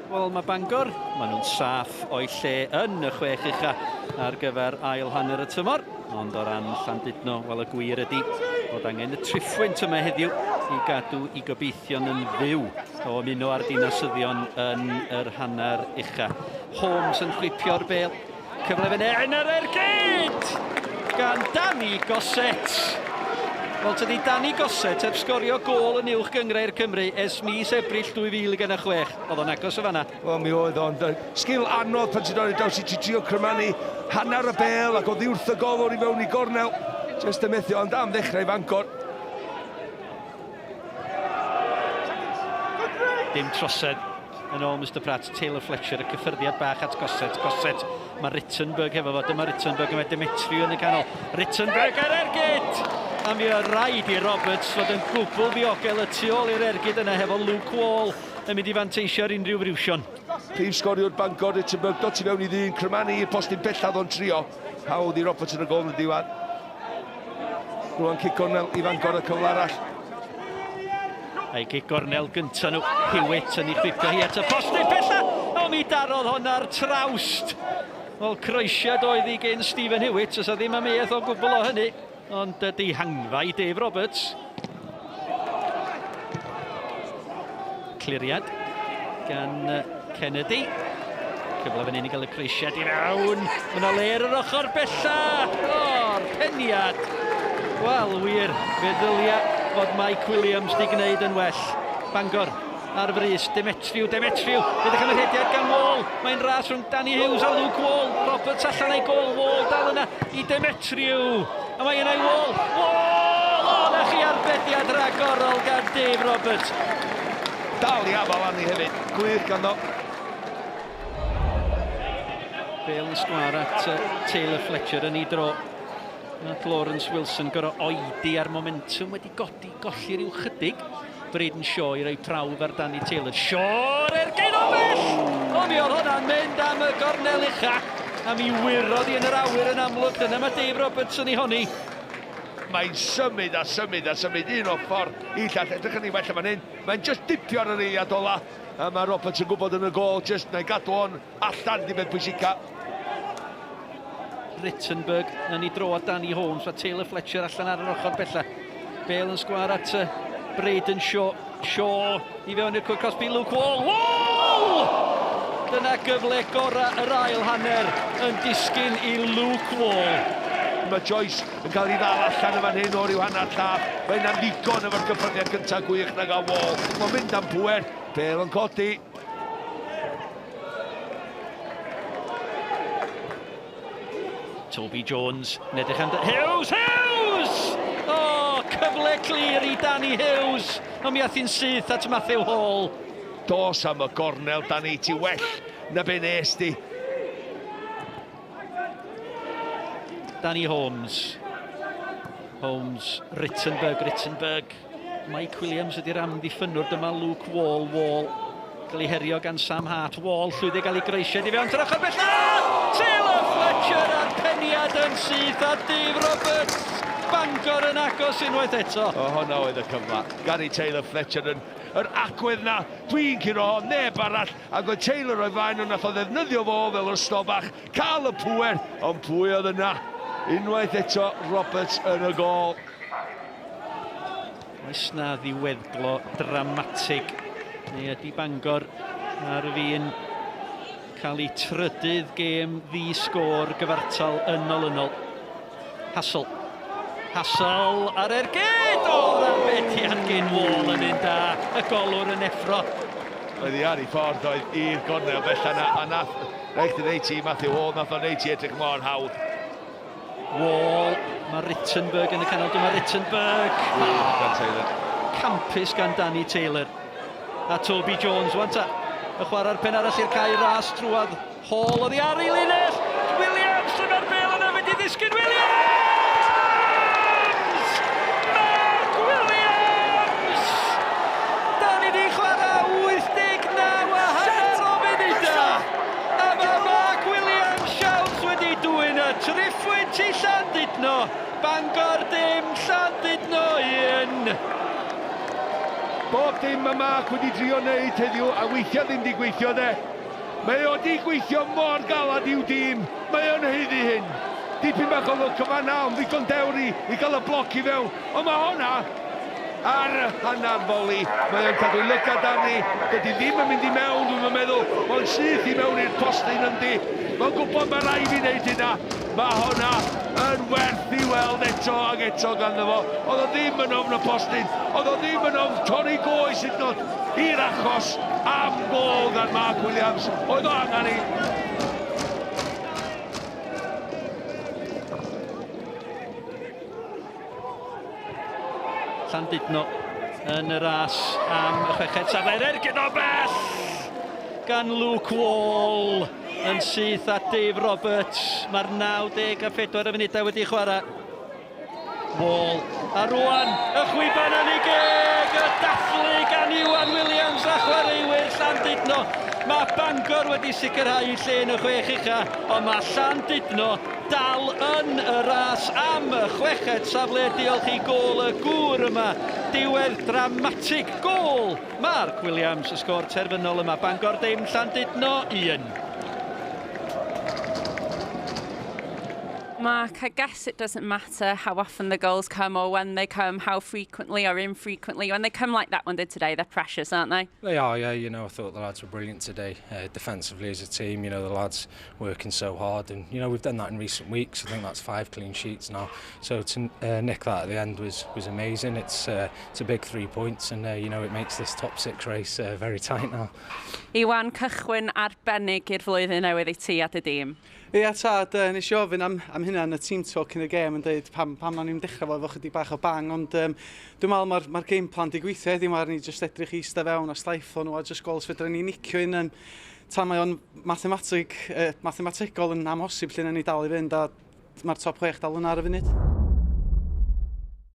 Wel, mae Bangor, maen nhw'n saff o'i lle yn y 6 ucha ar gyfer ail hanner y tymor. Ond o ran Llandudno, wel, y gwir ydy bod angen y triffwynt yma heddiw i gadw i gobeithio'n yn fyw o ymuno â'r dinasyddion yn yr hanner ucha. Holmes yn chwipio'r bel. Cyfle fan hyn yr ergyd! Gan Dani Gosset. Wel, tydi Dani Gosset heb sgorio gôl yn uwch gyngrau'r Cymru ers mis Ebrill 2016. Oedd o'n agos o fanna. Wel, mi oedd o'n sgil anodd pan sy'n dod i draws i trio crymannu hanner y bel ac oedd i wrth y golwr i fewn i gornel. Just y methio, ond am ddechrau Fangor. Dim trosedd yn ôl Mr Pratt, Taylor Fletcher, y cyffyrddiad bach at Gosset. Gosset, mae Rittenberg hefo fo, dyma Rittenberg yn Demetrio yn y canol. Rittenberg ar ergyd! A mi oedd rhaid i Roberts fod yn gwbl ddiogel y tu ôl i'r ergyd yna hefo Luke Wall yn mynd i fanteisio ar unrhyw friwsion. Prif sgoriwr Bangor, Rittenberg, dot i fewn i ddyn, crymannu i'r postyn bellad o'n trio. Hawdd i Roberts yn y gol yn y diwedd. Rwan cic gornel i Fangor y cyfle arall. A'i cic gornel gynta nhw, Hewitt yn ei chwipio hi at y postyn bellad. O, mi darodd hwn ar trawst. Wel, croesiad oedd hi gen Stephen Hewitt, os a ddim ameuaeth o gwbl o hynny. Ond ydy hangfa i Dave Roberts. Cliriad gan Kennedy. Cyfle fan hyn i gael y croesiad i fewn. Yna ler yr ochr bella. O'r peniad. Wel, wir, feddylia fod Mike Williams di gwneud yn well. Bangor ar frys, Demetrio. Ydych am y hediad gan Wall. Mae'n ras rhwng Danny Hughes a Luke Wall. Roberts allan ei gol, Wall dal yna i Demetrio. A mae yna i Wall. Wall! O, na chi arbediad ragorol gan Dave Roberts. Dal i afal anni hefyd. Gwych ganddo. Bale yn sgwar at Taylor Fletcher yn ei dro. At Lawrence Wilson gorau oedi ar momentum wedi golli ryw chydig. Braden Shaw i roi prawf ar Danny Taylor. Shaw ergyd o bell! O, mi oedd hwnna'n mynd am y gornel ucha. A mi wirodd i yn yr awyr yn amlwg. Dyna mae Dave Roberts yn ei honni. Mae'n symud a symud a symud un o ffordd i llall. Edrych yn ei well fan hyn. Mae'n just dipio ar yr eiliad ola. A mae Roberts yn gwybod yn y gol. Just na i gadw on allan di beth pwysica. Rittenberg yn ei dro at Danny Holmes. A Taylor Fletcher allan ar yr ochr bella. Bale yn sgwar at Braden Shaw. Shaw i fewn i'r cwrt cosbi Luke Wall. Wall! Dyna gyfle gorau yr ail hanner yn disgyn i Luke Wall. Mae Joyce yn cael ei ddal allan y fan hyn o ryw hanner llaf. Mae'n am ddigon efo'r cyffyrddiad gyntaf gwych na gael Wall. Mae'n mynd am pwer. Bale yn codi. Toby Jones yn edrych am... Hughes! O, cyfle clir i Danny Hughes. O, mi ath hi'n syth at Matthew Hall. Dos am y gornel, Danny, ti well na be nes di. Danny Holmes. Rittenberg. Mike Williams ydy'r amddiffynwr, dyma Luke Wall. Gael ei herio gan Sam Hart. Wall llwyddi gael ei greisiad i fewn. Tyr ochr bella! Taylor Fletcher a'r peniad yn syth a Dave Roberts. Bangor yn agos unwaith eto. O, hwnna oedd y cyfla. Gary Taylor Fletcher yn yr agwedd na. Dwi'n curo neb arall. Ac oedd Taylor o'i fain o'n nath o ddefnyddio fo fel ystobach. Cael y pwer, ond pwy oedd yna. Unwaith eto, Roberts yn y gol. Oes na ddiweddglo dramatig. Neu ydy Bangor ar y fi'n cael ei trydydd gêm ddi-sgôr gyfartal yn olynol. Hassel ar ergyd! O'r arbediad gen Wall yn un da. Y golwr yn effro. Oedd hi ar ei ffordd oedd i'r gornel bella na. A nath, reicht yn ei ti, Matthew Hall, nath o'n ei ti edrych mor hawdd. Wall, mae Rittenberg yn y canol. Dyma Rittenberg. Campus gan Danny Taylor. A Toby Jones, wan ta. Y chwarae'r pen arall i'r cae ras trwad. Hall oedd i ar ei linell. Williams, dyna'r bel yna, mynd i ddisgyn Williams! Triffwynt i Llandudno, Bangor dim, Llandudno 1. bob dim mae Mark wedi trio wneud heddiw, a weithio ddim di gweithio de. Mae o di gweithio mor galad i'w dîm, mae o'n heiddi hyn. Dipyn bach o lwc yma na, ond ddigon dewri i gael y bloc i fewn. Ond mae hwnna ar hannar foli. Mae o'n cadw lygad arni, dydy ddim yn mynd i mewn, dwi'n meddwl. Mae'n syth i mewn i'r postyn yndi. Mae'n gwybod mae rai fi wneud hynna. Mae hwnna yn werth i weld eto ag eto ganddo fo. Oedd o ddim yn ofn y postyn, oedd o ddim yn ofn torri goes hyd yn oed i'r achos am gol gan Mark Williams. Oedd o angen i. Llandudno yn y ras am y chweched safle. Ergyd o bell gan Luke Wall yn syth at Dave Roberts. Mae'r 94 funudau wedi chwarae. Wall a rwan y chwiban yn ei geg, y dathlu gan Iwan Williams a chwaraewyr Llandudno. Mae Bangor wedi sicrhau lle yn y chwech ucha, ond mae Llandudno dal yn y ras am y chweched safle. Diolch i gôl y gŵr yma. Diwedd dramatig gôl Mark Williams, y sgôr terfynol yma. Bangor dim, Llandudno 1. Mark, I guess it doesn't matter how often the goals come or when they come, how frequently or infrequently. When they come like that one did today, they're precious, aren't they? They are, yeah. You know, I thought the lads were brilliant today. Defensively as a team, you know, the lads working so hard. And, you know, we've done that in recent weeks. I think that's 5 clean sheets now. So to nick that at the end was amazing. It's a big 3 points and, you know, it makes this top 6 race very tight now. Iwan, cychwyn arbennig i'r flwyddyn newydd i ti at y dîm. Ie, tad, nes i ofyn am hynna yn y team talk yn y gêm yn dweud pam na ni'n dechrau fo chydig bach o bang, ond dwi'n meddwl mae'r game plan di gweithio heddiw ni jyst edrych i eistedd fewn a slaifo nhw a jyst gols fedra ni nicio un tan mae o'n mathemategol yn amhosib lle na ni dal i fynd a mae'r top 6 dal yna ar y funud.